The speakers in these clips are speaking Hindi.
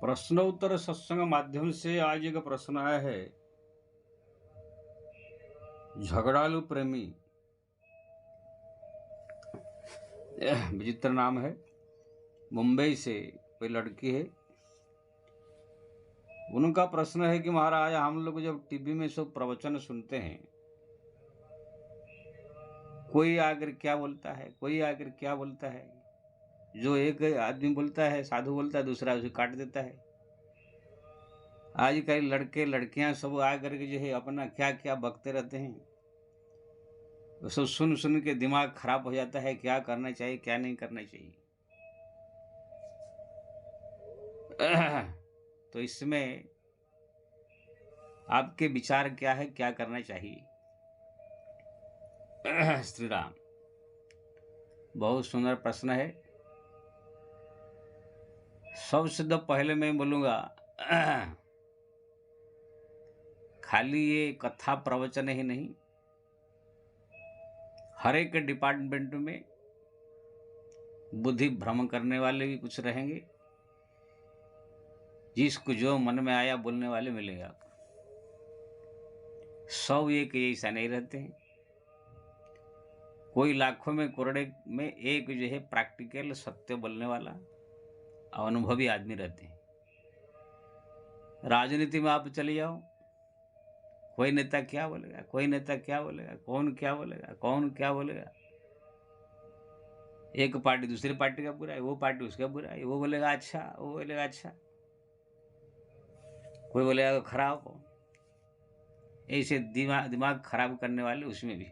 प्रश्नोत्तर सत्संग माध्यम से आज एक प्रश्न आया है। झगड़ालू प्रेमी, यह विचित्र नाम है। मुंबई से कोई लड़की है। उनका प्रश्न है कि महाराज, हम लोग जब टीवी में सब प्रवचन सुनते हैं, कोई आकर क्या बोलता है, कोई आकर क्या बोलता है। जो एक आदमी बोलता है, साधु बोलता है, दूसरा उसे काट देता है। आजकल लड़के लड़कियां सब आकर के जो है अपना क्या क्या बकते रहते हैं। तो सब सुन सुन के दिमाग खराब हो जाता है। क्या करना चाहिए, क्या नहीं करना चाहिए। तो इसमें आपके विचार क्या है, क्या करना चाहिए। श्री राम, बहुत सुंदर प्रश्न है। सबसे तो पहले मैं बोलूंगा, खाली ये कथा प्रवचन ही नहीं, हर एक डिपार्टमेंट में बुद्धि भ्रम करने वाले भी कुछ रहेंगे। जिसको जो मन में आया बोलने वाले मिलेंगे आपको। सब एक ऐसा नहीं रहते हैं। कोई लाखों में करोड़े में एक जो है प्रैक्टिकल सत्य बोलने वाला अनुभवी आदमी रहते हैं। राजनीति में आप चले जाओ, कोई नेता क्या बोलेगा, कोई नेता क्या बोलेगा, कौन क्या बोलेगा, कौन क्या बोलेगा। एक पार्टी दूसरी पार्टी का बुरा है, वो पार्टी उसका बुरा है। वो बोलेगा अच्छा, वो बोलेगा अच्छा, कोई बोलेगा खराब हो। ऐसे दिमाग दिमाग खराब करने वाले उसमें भी।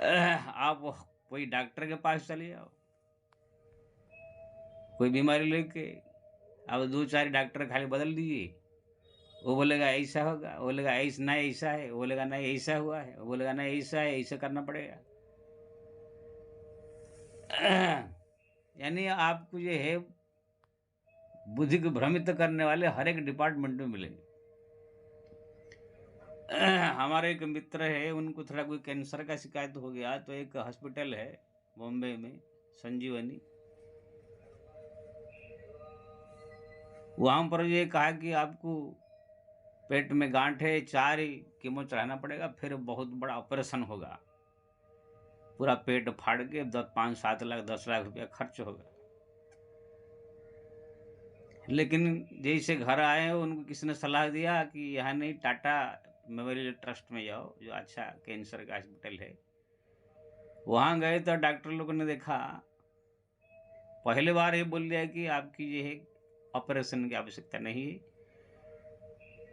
आप कोई डॉक्टर के पास चले जाओ, कोई बीमारी लेके, अब दो चार डॉक्टर खाली बदल दिए। वो बोलेगा ऐसा होगा, वो बोलेगा ऐसा नहीं, ऐसा है, वो बोलेगा नहीं ऐसा हुआ है, वो बोलेगा नहीं ऐसा है, ऐसा करना पड़ेगा। यानी आपको ये है बुद्धि को भ्रमित करने वाले हर एक डिपार्टमेंट में मिलेंगे। हमारे एक मित्र है, उनको थोड़ा कोई कैंसर का शिकायत हो गया, तो एक हॉस्पिटल है बॉम्बे में, संजीवनी। वहां पर ये कहा कि आपको पेट में गांठ है, 4 कीमो चढ़ाना पड़ेगा, फिर बहुत बड़ा ऑपरेशन होगा। पूरा पेट फाड़ के 5-7 लाख 10 लाख रुपया खर्च होगा। लेकिन जैसे घर आए, उनको किसी ने सलाह दिया कि यहाँ नहीं, टाटा मेमोरियल ट्रस्ट में जाओ, जो अच्छा कैंसर का हॉस्पिटल है। वहाँ गए तो डॉक्टर लोगों ने देखा, पहले बार ये बोल दिया कि आपकी ये है ऑपरेशन की आवश्यकता नहीं है,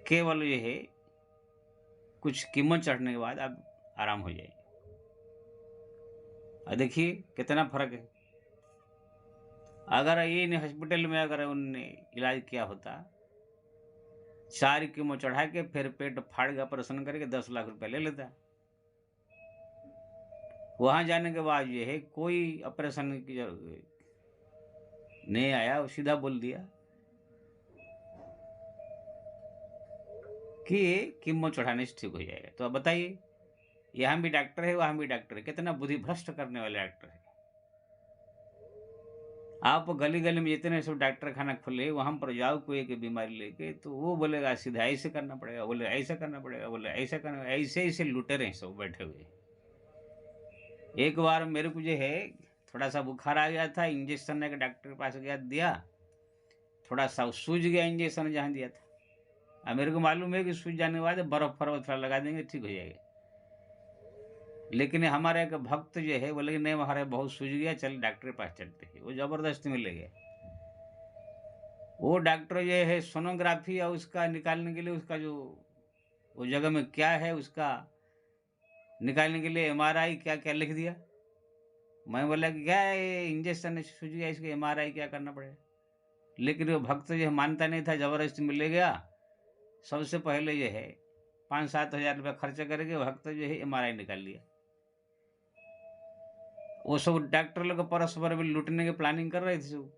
केवल ये है कुछ कीमत चढ़ने के बाद आप आराम हो जाएंगे। देखिए कितना फर्क है। अगर ये हॉस्पिटल में अगर उनने इलाज किया होता, 4 कीमो चढ़ा के फिर पेट फाड़ के ऑपरेशन करके 10 लाख रुपया ले लेता। वहां जाने के बाद ये है कोई ऑपरेशन की नहीं आया, वो सीधा बोल दिया कि कीमो चढ़ाने से ठीक हो जाएगा। तो अब बताइए, यहाँ भी डॉक्टर है, वहां भी डॉक्टर है, कितना बुद्धि भ्रष्ट करने वाले डॉक्टर है। आप गली गली में जितने सब डॉक्टर खाना खुले, वहां पर जाओ कोई एक बीमारी लेके, तो वो बोलेगा सीधा ऐसे करना पड़ेगा, बोले ऐसा करना पड़ेगा, बोले ऐसा करना, ऐसे ऐसे लुटेरे हैं सब बैठे हुए। एक बार मेरे को जो है थोड़ा सा बुखार आ गया था, इंजेक्शन एक डॉक्टर के पास गया, दिया, थोड़ा सा सूझ गया इंजेक्शन जहाँ दिया था। अब मेरे को मालूम है कि सूझ जाने के बाद बर्फ फर्फ थोड़ा लगा देंगे, ठीक हो जाएगा। लेकिन हमारे एक भक्त जो है बोले कि नहीं हमारे बहुत सूझ गया, चल डॉक्टर के पास चलते हैं। वो जबरदस्ती में ले गए। वो डॉक्टर जो है सोनोग्राफी और उसका निकालने के लिए, उसका जो वो जगह में क्या है उसका निकालने के लिए एमआरआई क्या क्या लिख दिया। मैं बोला कि क्या है, इंजेक्शन सूझ गया, इसको एमआरआई क्या करना पड़ेगा। लेकिन वो भक्त जो मानता नहीं था, जबरदस्ती में ले गया। सबसे पहले जो है 5-7 हजार रुपया खर्चा करके भक्त जो है एमआरआई निकाल लिया। वो सब डॉक्टर लोग परस्पर भी लूटने की प्लानिंग कर रहे थे सब।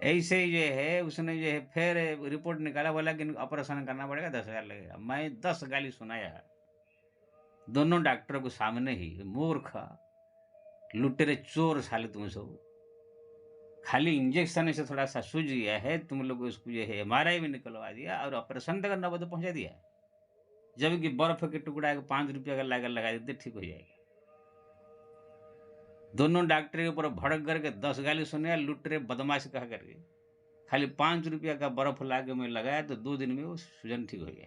ऐसे ही जो है उसने जो है फिर रिपोर्ट निकाला, बोला कि ऑपरेशन करना पड़ेगा, 10 हजार लगेगा। मैं 10 गाली सुनाया दोनों डॉक्टरों को सामने ही। मूर्ख, लुटेरे, चोर साले तुम सब। खाली इंजेक्शन से थोड़ा सा सूझ गया है, तुम लोग उसको जो है एमआरआई में निकलवा दिया और ऑपरेशन तक करना तो पहुँचा दिया। जबकि बर्फ के टुकड़ा के ₹5 का लाकर लगा देते ठीक हो जाएगा। दोनों डॉक्टर के ऊपर भड़क करके 10 गाली सुने, लुट रहे बदमाश कह करके। खाली ₹5 का बर्फ ला के मैं लगाया तो 2 दिन में वो सूजन ठीक हो गया।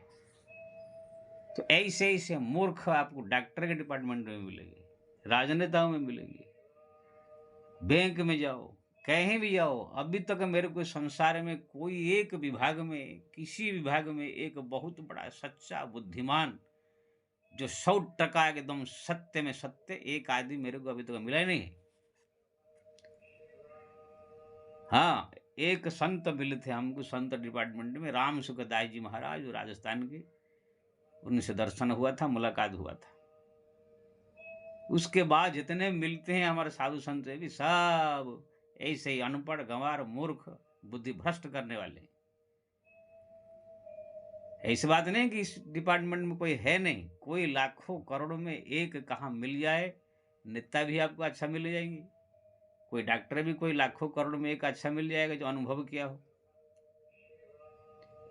तो ऐसे-ऐसे मूर्ख आपको डॉक्टर के डिपार्टमेंट में मिलेंगे, राजनेताओं में मिलेंगे, बैंक में जाओ, कहीं भी जाओ। अभी तक मेरे को संसार में कोई एक विभाग में, किसी विभाग में एक बहुत बड़ा सच्चा बुद्धिमान जो 100% एकदम सत्य में सत्य एक आदमी मेरे को अभी तक मिला ही नहीं है। हाँ, एक संत मिले थे हमको संत डिपार्टमेंट में, राम सुखदास जी महाराज जो राजस्थान के, उनसे दर्शन हुआ था, मुलाकात हुआ था। उसके बाद जितने मिलते हैं हमारे साधु संत भी सब ऐसे ही अनपढ़, गंवार, मूर्ख, बुद्धि भ्रष्ट करने वाले। ऐसी बात नहीं कि इस डिपार्टमेंट में कोई है नहीं, कोई लाखों करोड़ों में एक कहाँ मिल जाए, नेता भी आपको अच्छा मिल जाएंगे, कोई डॉक्टर भी कोई लाखों करोड़ में एक अच्छा मिल जाएगा जो अनुभव किया हो।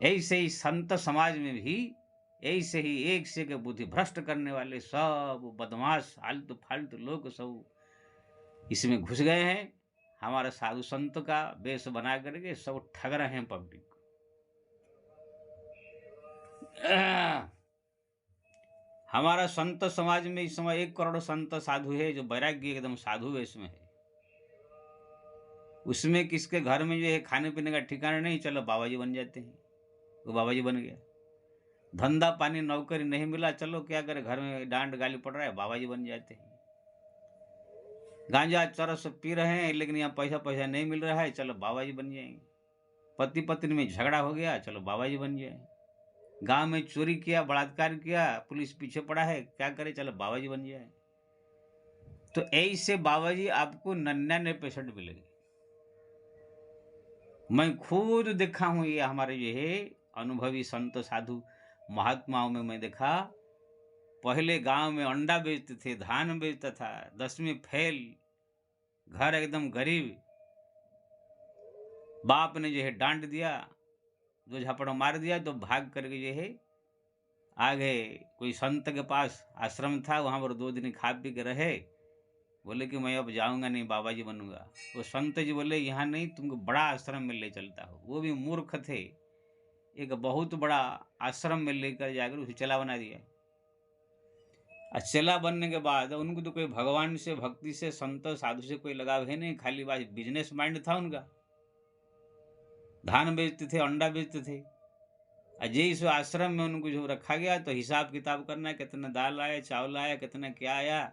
ऐसे ही संत समाज में भी ऐसे ही एक से एक बुद्धि भ्रष्ट करने वाले सब बदमाश आलतू फालतू लोग सब इसमें घुस गए हैं। हमारे साधु संत का वेश बना करके सब ठग रहे हैं पब्लिक को। हमारा संत समाज में इस समय 1 करोड़ संत साधु है जो वैराग्य एकदम साधु वेश में है। उसमें किसके घर में जो है खाने पीने का ठिकाना नहीं, चलो बाबा जी बन जाते हैं, वो बाबा जी बन गया। धंधा पानी नौकरी नहीं मिला, चलो क्या करे, घर में डांट गाली पड़ रहा है, बाबा जी बन जाते हैं। गांजा चरस पी रहे हैं लेकिन यहाँ पैसा पैसा नहीं मिल रहा है, चलो बाबा जी बन जाएंगे। पति पत्नी में झगड़ा हो गया, चलो बाबा जी बन जाए। गांव में चोरी किया, बलात्कार किया, पुलिस पीछे पड़ा है, क्या करे, चलो बाबा जी बन जाए। तो ऐसे बाबा जी आपको 99% मिलेंगे। मैं खुद देखा हूं, ये हमारे जो है अनुभवी संत साधु महात्माओं में मैं देखा। पहले गांव में अंडा बेचते थे, धान बेचता था, 10वीं फेल, घर एकदम गरीब। बाप ने जो है डांट दिया, 2 झापड़ मार दिया तो भाग करके जो है आगे कोई संत के पास आश्रम था, वहां पर 2 दिन खा पी के रहे। बोले कि मैं अब जाऊंगा नहीं, बाबा जी बनूंगा। वो संत जी बोले यहाँ नहीं, तुमको बड़ा आश्रम में ले चलता हो। वो भी मूर्ख थे, एक बहुत बड़ा आश्रम में लेकर जाकर उसे चेला बना दिया। और चेला बनने के बाद उनको तो कोई भगवान से, भक्ति से, संत साधु से कोई लगाव है नहीं, खाली बात बिजनेस माइंड था उनका। धान बेचते थे, अंडा बेचते थे। अजय इस आश्रम में उनको जो रखा गया तो हिसाब किताब करना, कितना दाल आया, चावल आया, कितना क्या आया,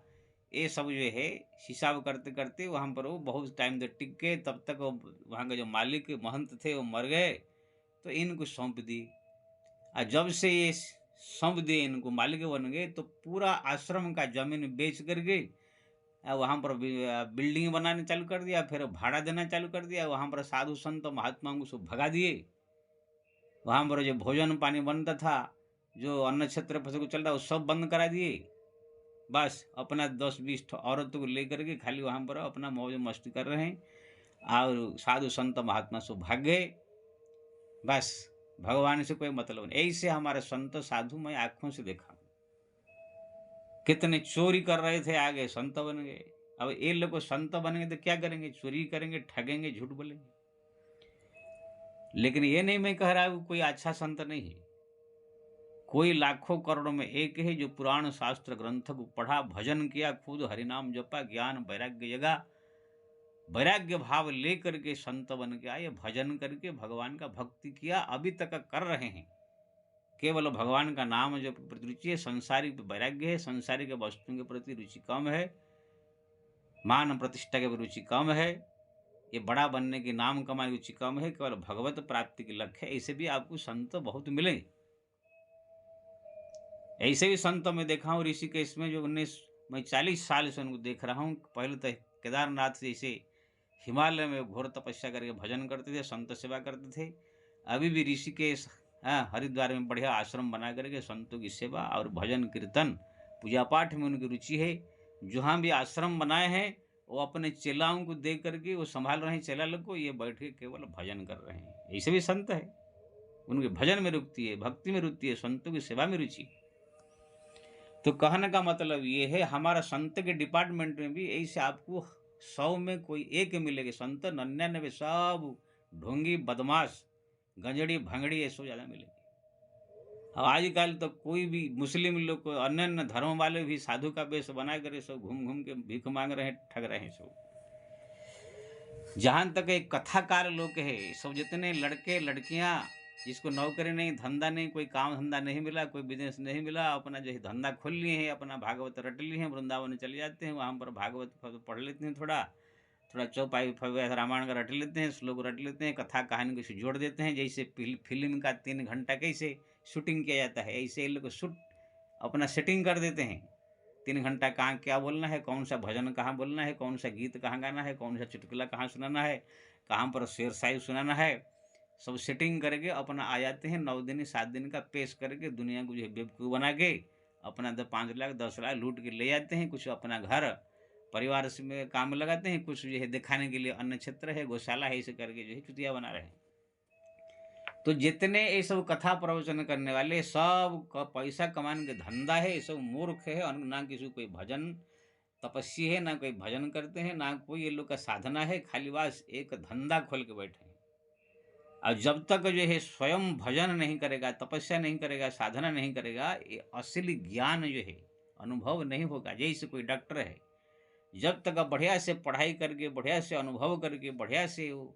ये सब जो है हिसाब करते करते वहाँ पर वो बहुत टाइम तक टिक गए। तब तक वो वहाँ के जो मालिक महंत थे वो मर गए, तो इनको सौंप दी। और जब से ये सौंप दिए, इनको मालिक बन गए, तो पूरा आश्रम का जमीन बेच करके वहाँ पर बिल्डिंग बनाने चालू कर दिया, फिर भाड़ा देना चालू कर दिया। वहाँ पर साधु संत महात्माओं को सब भगा दिए। वहाँ पर जो भोजन पानी बनता था, जो अन्न क्षेत्र पर चल रहा, वो सब बंद करा दिए। बस अपना 10-20 औरतों को लेकर के खाली वहाँ पर अपना मौज मस्ती कर रहे हैं और साधु संत महात्मा सब भाग गए। बस भगवान से कोई मतलब नहीं। ऐसे हमारे संत साधु मैं आंखों से देखा, कितने चोरी कर रहे थे, आगे संत बन गए। अब ये लोग को संत बनेंगे तो क्या करेंगे, चोरी करेंगे, ठगेंगे, झूठ बोलेंगे। लेकिन ये नहीं मैं कह रहा हूँ कोई अच्छा संत नहीं है। कोई लाखों करोड़ों में एक है जो पुराण शास्त्र ग्रंथ को पढ़ा, भजन किया, खुद हरिनाम जपा, ज्ञान वैराग्य जगा, वैराग्य भाव लेकर के संत बन के आए, भजन करके भगवान का भक्ति किया, अभी तक कर रहे हैं। केवल भगवान का नाम जो प्रति रुचि है, संसारिक वैराग्य है, संसारिक वस्तुओं के प्रति रुचि कम है, मान प्रतिष्ठा की रुचि कम है, ये बड़ा बनने की, नाम कमाने की रुचि कम है, केवल भगवत प्राप्ति के लक्ष्य है। ऐसे भी आपको संत बहुत मिलेंगे। ऐसे भी संत मैं देखा हूँ ऋषिकेश में, जो मैं 40 साल से उनको देख रहा हूँ। पहले तो केदारनाथ जैसे हिमालय में घोर तपस्या करके भजन करते थे, संत सेवा करते थे। अभी भी ऋषिकेश, हरिद्वार में बढ़िया आश्रम बना करके संतों की सेवा और भजन कीर्तन पूजा पाठ में उनकी रुचि है। जहाँ भी आश्रम बनाए हैं वो अपने चेलाओं को देख करके वो संभाल रहे हैं चेला लोग को, ये बैठ के केवल भजन कर रहे हैं। ऐसे भी संत है, उनके भजन में रुचि है, भक्ति में रुचि है, संतों की सेवा में रुचि। तो कहने का मतलब ये है, हमारा संत के डिपार्टमेंट में भी ऐसे आपको 100 में कोई एक मिलेगा। संत 99 सब ढोंगी बदमाश गंजड़ी भंगड़ी ऐसो ज़्यादा मिलेगी। अब आजकल तो कोई भी मुस्लिम लोग को, अन्य अन्य धर्म वाले भी साधु का वेश बना कर सब घूम घूम के भीख मांग रहे हैं, ठग रहे हैं सब। जहाँ तक एक कथाकार लोग है, सब जितने लड़के लड़कियाँ जिसको नौकरी नहीं, धंधा नहीं, कोई काम धंधा नहीं मिला, कोई बिजनेस नहीं मिला, अपना जो है धंधा खोल लिए हैं, अपना भागवत रट लिए हैं, वृंदावन चले जाते हैं, वहाँ पर भागवत पढ़ लेते हैं, थोड़ा थोड़ा चौपाई रामायण का रट लेते हैं, श्लोक रट लेते हैं, कथा कहानी को जोड़ देते हैं। जैसे फिल्म का 3 घंटा कैसे शूटिंग किया जाता है, ऐसे ये लोग शूट अपना सेटिंग कर देते हैं। 3 घंटा कहाँ क्या बोलना है, कौन सा भजन कहाँ बोलना है, कौन सा गीत कहाँ गाना है, कौन सा चुटकुला कहाँ सुनाना है, कहाँ पर शेर शायरी सुनाना है, सब सेटिंग करके अपना आ जाते हैं। 9 दिन 7 दिन का पेश करके दुनिया को जो है बेवकूफ़ बना के अपना 5 लाख 10 लाख लूट के ले जाते हैं। कुछ अपना घर परिवार से में काम में लगाते हैं, कुछ जो है दिखाने के लिए अन्य क्षेत्र है, गौशाला है, इसे करके जो है चुतिया बना रहे हैं। तो जितने ये सब कथा प्रवचन करने वाले सब का पैसा कमाने के धंधा है, ये सब मूर्ख है। और ना किसी कोई भजन तपस्या है, ना कोई भजन करते हैं, ना कोई ये लोग का साधना है, खाली बस एक धंधा खोल के बैठे हैं। और जब तक जो है स्वयं भजन नहीं करेगा, तपस्या नहीं करेगा, साधना नहीं करेगा, ये असली ज्ञान जो है अनुभव नहीं होगा। जैसे कोई डॉक्टर है, जब तक बढ़िया से पढ़ाई करके, बढ़िया से अनुभव करके, बढ़िया से वो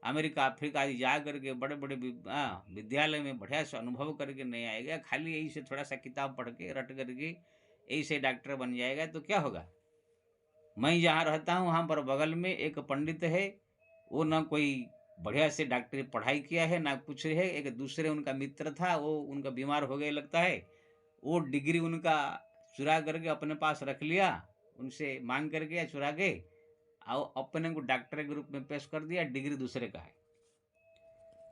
अमेरिका अफ्रीका आदि जा करके बड़े बड़े विद्यालय में बढ़िया से अनुभव करके नहीं आएगा, खाली यही से थोड़ा सा किताब पढ़ के रट करके यही से डॉक्टर बन जाएगा, तो क्या होगा। मैं जहाँ रहता हूँ वहाँ पर बगल में एक पंडित है, वो ना कोई बढ़िया से डॉक्टरी पढ़ाई किया है ना कुछ है। एक दूसरे उनका मित्र था, वो उनका बीमार हो गया लगता है, वो डिग्री उनका चुरा करके अपने पास रख लिया, उनसे मांग करके या चुरा के, और अपने को डॉक्टर के रूप में पेश कर दिया, डिग्री दूसरे का है।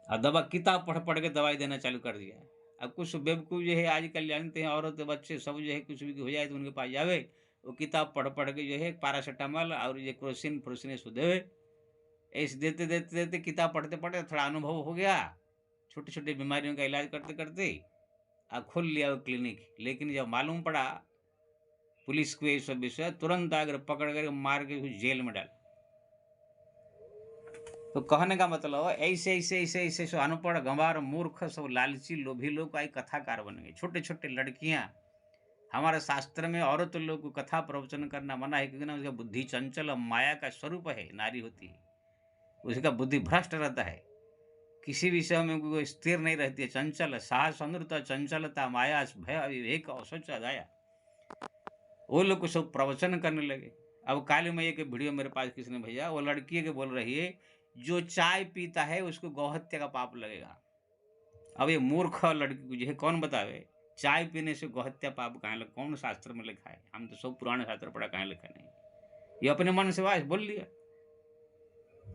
और दवा किताब पढ़ पढ़ के दवाई देना चालू कर दिया। अब कुछ बेवकूफ़ जो है आजकल जानते हैं, औरत बच्चे सब जो है कुछ भी हो जाए तो उनके पास जावे, वो किताब पढ़ पढ़ के जो है पैरासीटामोल और ये क्रोसिन फ्रोसिन सो देवे। ऐसे देते देते देते किताब पढ़ते पढ़ते थोड़ा अनुभव हो गया, छोटी छोटी बीमारियों का इलाज करते करते खोल लिया वो क्लिनिक। लेकिन जब मालूम पड़ा पुलिस को ये सब विषय, तुरंत आकर पकड़ कर मार के जेल में डाल। तो कहने का मतलब ऐसे ऐसे ऐसे ऐसे सो अनपढ़ गंवार मूर्ख सब लालची लोभी लोग आई कथाकार बन गए। छोटे छोटे लड़कियां, हमारे शास्त्र में औरत लोग को कथा प्रवचन करना मना है, क्योंकि ना उसका बुद्धि चंचल माया का स्वरूप है, नारी होती है, उसका बुद्धि भ्रष्ट रहता है, किसी विषय में कोई स्थिर नहीं रहती है, चंचल साहस अनुरता चंचलता माया भय विवेक अशोच अदाया, वो लोग को सब प्रवचन करने लगे। अब काली मैया के वीडियो मेरे पास किसी ने भेजा, वो लड़की के बोल रही है जो चाय पीता है उसको गौहत्या का पाप लगेगा। अब ये मूर्ख लड़की को जो है कौन बतावे, चाय पीने से गौहत्या पाप कहाँ लगा, कौन शास्त्र में लिखा है। हम तो सब पुराने शास्त्र पढ़ा, कहाँ लिखा नहीं, ये अपने मन से वास बोल लिया।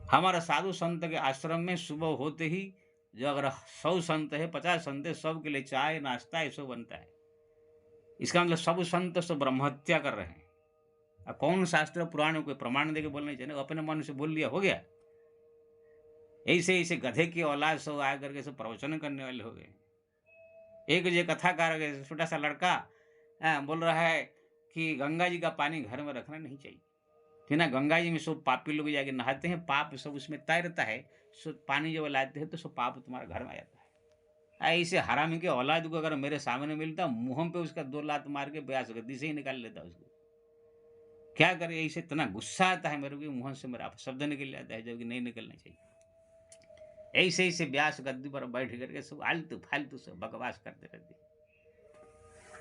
हमारा साधु संत के आश्रम में सुबह होते ही जो अगर 100 संत है 50 संत है, सबके लिए चाय नाश्ता ऐसा बनता है। इसका मतलब सब संत सब ब्रह्महत्या कर रहे हैं। अब कौन शास्त्र पुराण कोई प्रमाण देके बोलना चाहिए, अपने मन से बोल लिया हो गया। ऐसे ऐसे गधे की औलाद सब आ करके सब प्रवचन करने वाले हो गए। एक जो कथाकार छोटा सा लड़का बोल रहा है कि गंगा जी का पानी घर में रखना नहीं चाहिए, कि ना गंगा जी में सब पापी लोग जाके नहाते हैं, पाप सब उसमें तैरता है, सब पानी जब लाते हैं तो सब पाप तुम्हारे घर में आ जाता है। ऐसे हरामी के औलाद को अगर मेरे सामने मिलता, मुंह पे उसका 2 लात मार के ब्यास गद्दी से ही निकाल लेता उसको। क्या करे, ऐसे इतना गुस्सा आता है मेरे को, मुंह से मेरा शब्द निकल जाता है जबकि नहीं निकलना चाहिए। ऐसे ऐसे ब्यास गद्दी पर बैठ करके सब आलतू फालतू सब बकवास करते रहते,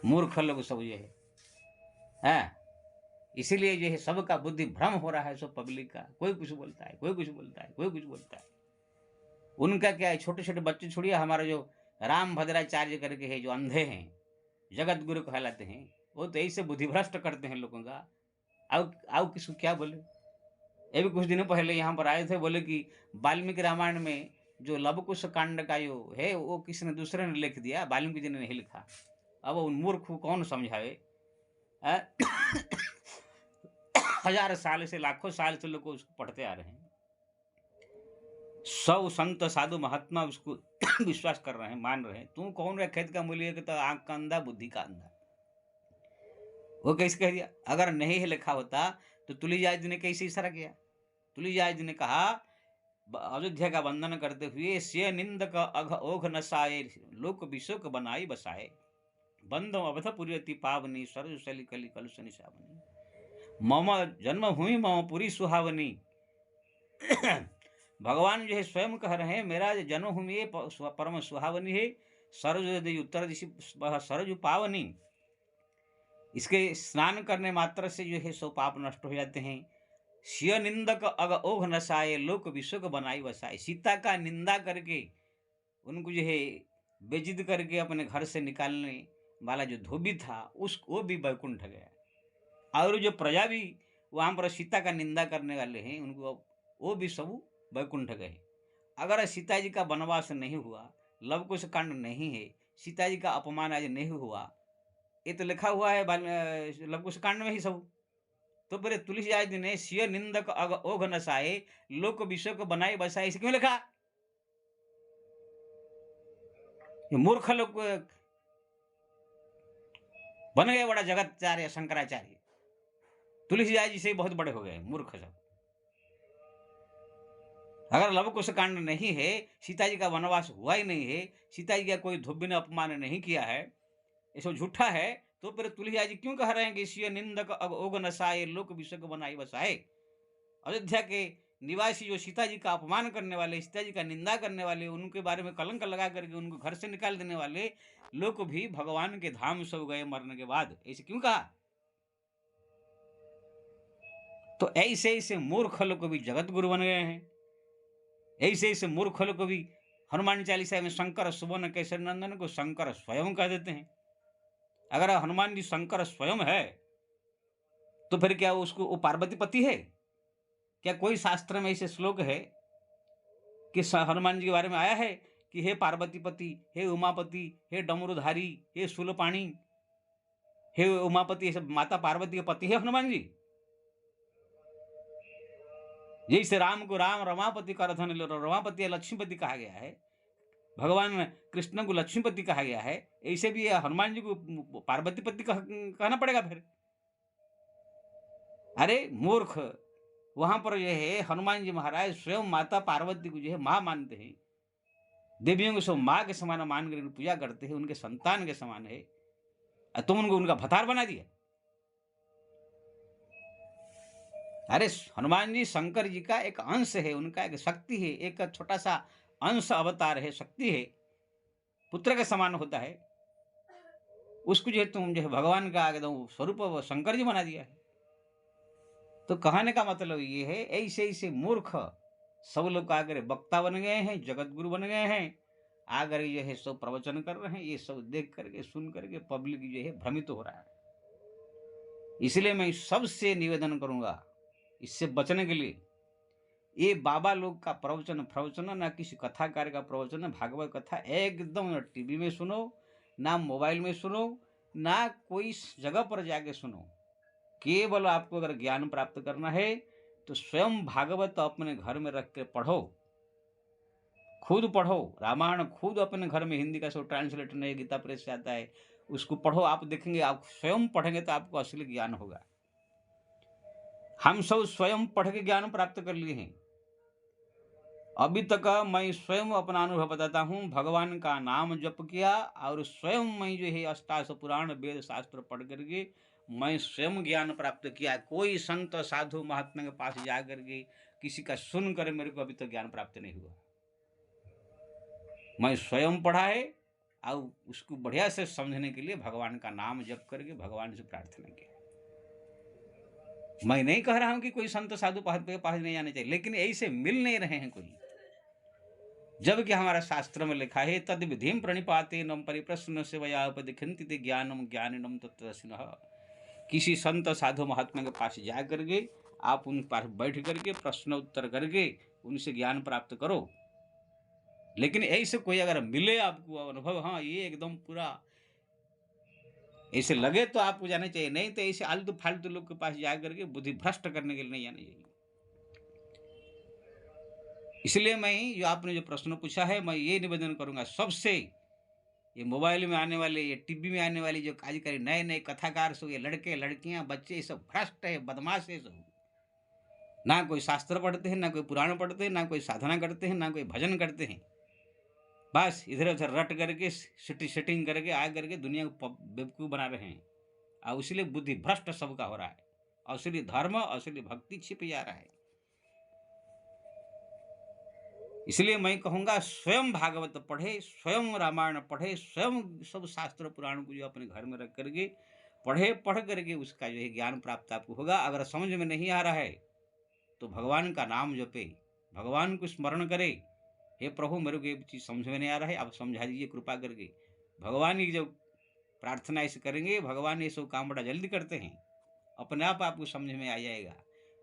मूर्ख लोग सब ये है। इसीलिए जो है सबका बुद्धि भ्रम हो रहा है, सब पब्लिक का, कोई कुछ बोलता है, कोई कुछ बोलता है, कोई कुछ बोलता है। उनका क्या है, छोटे छोटे बच्चे छोड़िए, हमारा जो राम भद्राचार्य करके है, जो अंधे हैं, जगत गुरु कहलाते हैं, वो तो ऐसे बुद्धिभ्रष्ट करते हैं लोगों का। आओ किसको क्या बोले। ये भी कुछ दिनों पहले यहाँ पर आए थे, बोले कि वाल्मीकि रामायण में जो लवकुश कांड का जो है वो किसी ने दूसरे ने लिख दिया, वाल्मीकि जी ने नहीं लिखा। अब उन मूर्ख को कौन समझावे। हजार साल से, लाखों साल से लोग उसको पढ़ते आ रहे हैं। सब संत साधु महात्मा उसको विश्वास कर रहे हैं, मान रहे हैं। तू कौन रे खेत का मूली है कि तो आंख का अंधा, बुद्धि का अंधा। वो कैसे कह दिया? अगर नहीं है लिखा होता तो तुलसीदास जी ने कैसे इशारा किया? तुलसीदास जी ने कहा अयोध्या का वंदन करते हुए, से निंदक अघ ओघ नसाए, लोक विशोक बनाई बसाए, बंदो अवध पुरियति पावनी, सरजु सली कली कलुष निशावनी, मम जन्मभूमि मम पुरी सुहावनी। भगवान जो है स्वयं कह रहे हैं, मेरा जन्मभूमि ये परम सुहावनी है, सरजु यदि उत्तर दिशि सरजु पावनी, इसके स्नान करने मात्र से जो है सो पाप नष्ट हो जाते हैं। सिय निंदक अग ओघ नसाए, लोक विशोक बनाई बसाए। सीता का निंदा करके, उनको जो है बेइज्जत करके अपने घर से निकालने वाला जो धोबी था, वो भी बैकुंठ गया। और जो प्रजा भी वहाँ पर सीता का निंदा करने वाले हैं, उनको वो भी सब बैकुंठ गए। अगर सीता जी का वनवास नहीं हुआ, लव कुश कांड नहीं है, सीता जी का अपमान आज नहीं हुआ, ये तो लिखा हुआ है लव कुश कांड में ही सब। तो फिर तुलसीदास जी ने सिय निंदक अग ओघ नसाए, लोक विशोक बनाए बसाए, इसे क्यों लिखा? ये मूर्ख लोग बन गए बड़ा जगतचार्य शंकराचार्य। तुलसीदास जी से बहुत बड़े हो गए मूर्ख सब। अगर लव कुश कांड नहीं है, सीता जी का वनवास हुआ ही नहीं है, सीता जी का कोई धोबी ने अपमान नहीं किया है, ये सब झूठा है, तो फिर तुलसीदास जी क्यों कह रहे हैं कि सिय निंदक अग ओघ नसाए, लोक विशोक बनाई बसाए? अयोध्या के निवासी जो सीता जी का अपमान करने वाले, सीता जी का निंदा करने वाले, उनके बारे में कलंक लगा करके उनको घर से निकाल देने वाले लोग भी भगवान के धाम सो गए मरने के बाद, ऐसे क्यों कहा? तो ऐसे ऐसे मूर्ख लोग भी जगत गुरु बन गए हैं। ऐसे ऐसे मूर्ख लोग भी हनुमान चालीसा में शंकर सुवन केसरी नंदन को शंकर स्वयं कह देते हैं। अगर हनुमान जी शंकर स्वयं है, तो फिर क्या उसको वो पार्वती पति है? क्या कोई शास्त्र में ऐसे श्लोक है कि हनुमान जी के बारे में आया है कि हे पार्वतीपति, हे उमापति, हे डमरूधारी, हे शूलपाणी, हे उमापति, ये सब माता पार्वती के पति है हनुमान जी? जैसे राम को राम रमापति का रधन, रमापति लक्ष्मीपति कहा गया है, भगवान कृष्ण को लक्ष्मीपति कहा गया है, ऐसे भी हनुमान जी को पार्वतीपति कहना पड़ेगा फिर? अरे मूर्ख, वहां पर जो है हनुमान जी महाराज स्वयं माता पार्वती को जो है माँ मानते हैं, देवियों को सब माँ के समान मान कर पूजा करते हैं, उनके संतान के समान है, तुम उनको उनका भतार बना दिया। अरे हनुमान जी शंकर जी का एक अंश है, उनका एक शक्ति है, एक छोटा सा अंश अवतार है, शक्ति है, पुत्र के समान होता है, उसको जो है तुम जो है भगवान का एकदम स्वरूप शंकर जी बना दिया है। तो कहने का मतलब ये है, ऐसे ऐसे मूर्ख सब लोग आकर वक्ता बन गए हैं, जगत गुरु बन गए हैं, आकर ये है सब प्रवचन कर रहे हैं, ये सब देख करके सुन करके पब्लिक जो है भ्रमित हो रहा है। इसलिए मैं सबसे निवेदन करूंगा, इससे बचने के लिए, ये बाबा लोग का प्रवचन ना किसी कथाकार का प्रवचन, भागवत कथा एकदम टीवी में सुनो, ना मोबाइल में सुनो, ना कोई जगह पर जाके सुनो। केवल आपको अगर ज्ञान प्राप्त करना है तो स्वयं भागवत अपने घर में रख के पढ़ो, खुद पढ़ो। रामायण खुद अपने घर में, हिंदी का सब ट्रांसलेटर नहीं, गीता प्रेस से आता है, उसको पढ़ो। आप देखेंगे, आप स्वयं पढ़ेंगे तो आपको असली ज्ञान होगा। हम सब स्वयं पढ़ के ज्ञान प्राप्त कर लिए हैं। अभी तक मैं स्वयं अपना अनुभव बताता हूँ, भगवान का नाम जप किया और स्वयं मैं जो है अष्टादश पुराण वेद शास्त्र पढ़ करके मैं स्वयं ज्ञान प्राप्त किया। कोई संत साधु महात्मा के पास जा करके किसी का सुन कर मेरे को अभी तक ज्ञान प्राप्त नहीं हुआ। मैं स्वयं पढ़ा है और उसको बढ़िया से समझने के लिए भगवान का नाम जप करके भगवान से प्रार्थना किया। मैं नहीं कह रहा हूं कि कोई संत साधु के पास नहीं जाना चाहिए, लेकिन ऐसे मिल नहीं रहे हैं कोई। जबकि हमारा शास्त्र में लिखा है, तद विधिम प्रणिपाते नम परिप्रश्न सेवया उपदिखंति ते ज्ञानम ज्ञानिनम तत्वसिनः। किसी संत साधु महात्मा के पास जा करके आप उन पास बैठ करके प्रश्न उत्तर करके उनसे ज्ञान प्राप्त करो। लेकिन ऐसे कोई अगर मिले आपको अनुभव, हाँ ये एकदम पूरा ऐसे लगे तो आपको जाना चाहिए, नहीं तो ऐसे आलतू फालतू लोग के पास जा करके बुद्धि भ्रष्ट करने के लिए नहीं जाना चाहिए। इसलिए मैं जो आपने जो प्रश्न पूछा है, मैं ये निवेदन करूंगा सबसे, ये मोबाइल में आने वाले, ये टीवी में आने वाली जो कार्यकारी नए नए कथाकार सब, ये लड़के लड़कियां बच्चे, ये सब भ्रष्ट है, बदमाश है सब। ना कोई शास्त्र पढ़ते हैं, ना कोई पुराण पढ़ते हैं, ना कोई साधना करते हैं, ना कोई भजन करते हैं। बस इधर उधर रट करके सेटिंग करके आ करके दुनिया को बेवकूफ बना रहे हैं। और इसलिए बुद्धि भ्रष्ट सबका हो रहा है। असली धर्म, असली भक्ति छिप जा रहा है। इसलिए मैं कहूंगा स्वयं भागवत पढ़े, स्वयं रामायण पढ़े, स्वयं सब शास्त्र पुराण को जो अपने घर में रख करके पढ़े, पढ़ करके उसका जो है ज्ञान प्राप्त आपको होगा। अगर समझ में नहीं आ रहा है तो भगवान का नाम जपे, भगवान को स्मरण करे, हे प्रभु मेरे को ये चीज़ समझ में नहीं आ रहा है, आप समझा दीजिए कृपा करके। भगवान की जब प्रार्थना ऐसे करेंगे, भगवान ये सब काम बड़ा जल्दी करते हैं, अपने आप आपको समझ में आ जाएगा।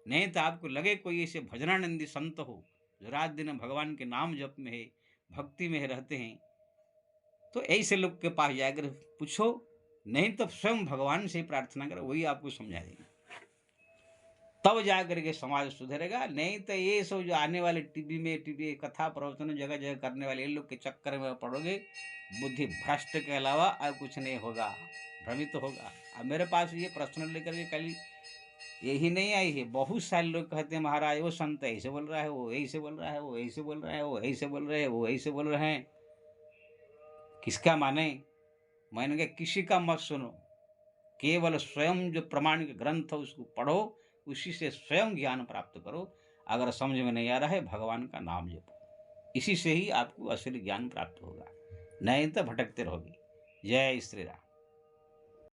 नहीं तो आपको लगे कोई ऐसे भजनानंदी संत हो जो रात दिन भगवान के नाम जप में है, भक्ति में रहते हैं, तो ऐसे लोग के पास जाकर पूछो, नहीं तो स्वयं भगवान से प्रार्थना करो, वही आपको समझा देंगे। तब जाकर के समाज सुधरेगा। नहीं तो ये सब जो आने वाले टीवी कथा प्रवचन जगह जगह करने वाले इन लोग के चक्कर में पड़ोगे, बुद्धि भ्रष्ट के अलावा और कुछ नहीं होगा, भ्रमित होगा। अब मेरे पास ये प्रश्न लेकर के कल यही नहीं आई है, बहुत सारे लोग कहते हैं महाराज वो संत ऐसे बोल रहा है, वो ऐसे बोल रहा है, वो ऐसे बोल रहा है, वो ऐसे बोल रहे हैं, वो ऐसे बोल रहे हैं। किसका माने? मैंने कहा किसी का मत सुनो, केवल स्वयं जो प्रमाणिक ग्रंथ है उसको पढ़ो, उसी से स्वयं ज्ञान प्राप्त करो। अगर समझ में नहीं आ रहा है, भगवान का नाम जपो, इसी से ही आपको असली ज्ञान प्राप्त होगा, नहीं तो भटकते रहोगे। जय श्री राम।